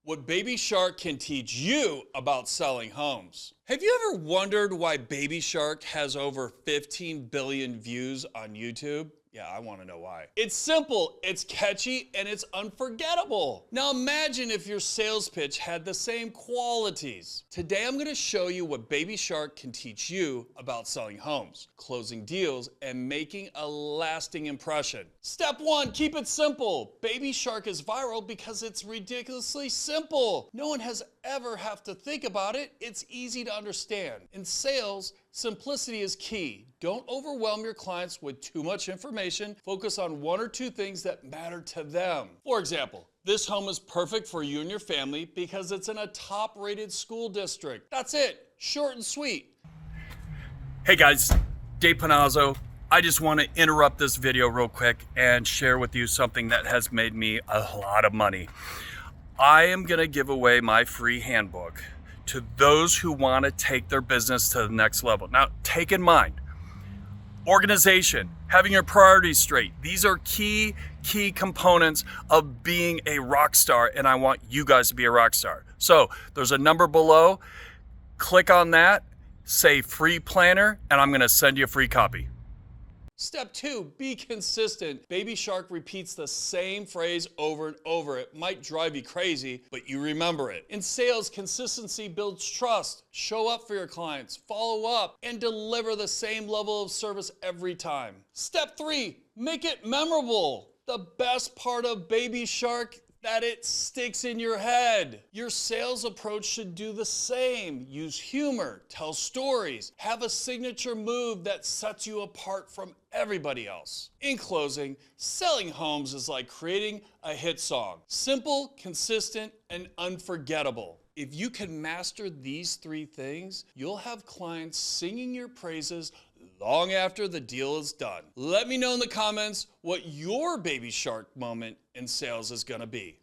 What Baby Shark can teach you about selling homes. Have you ever wondered why Baby Shark has over 15 billion views on YouTube? Yeah, I want to know why. It's simple, it's catchy, and it's unforgettable. Now imagine if your sales pitch had the same qualities. Today I'm going to show you what Baby Shark can teach you about selling homes, closing deals, and making a lasting impression. Step 1, keep it simple. Baby Shark is viral because it's ridiculously simple. No one has ever have to think about it. It's easy to understand. In sales, simplicity is key. Don't overwhelm your clients with too much information. Focus on one or two things that matter to them. For example, this home is perfect for you and your family because it's in a top-rated school district. That's it. Short and sweet. Hey guys, Dave Panozzo. I just want to interrupt this video real quick and share with you something that has made me a lot of money. I am going to give away my free handbook to those who want to take their business to the next level. Now, take in mind, organization, having your priorities straight. These are key components of being a rock star, and I want you guys to be a rock star. So there's a number below. Click on that, say free planner, and I'm going to send you a free copy. Step 2, be consistent. Baby Shark repeats the same phrase over and over. It might drive you crazy, but you remember it. In sales, consistency builds trust. Show up for your clients, follow up, and deliver the same level of service every time. Step 3, make it memorable. The best part of Baby Shark, that it sticks in your head. Your sales approach should do the same. Use humor, tell stories, have a signature move that sets you apart from everybody else. In closing, selling homes is like creating a hit song. Simple, consistent, and unforgettable. If you can master these 3 things, you'll have clients singing your praises long after the deal is done. Let me know in the comments what your Baby Shark moment in sales is going to be.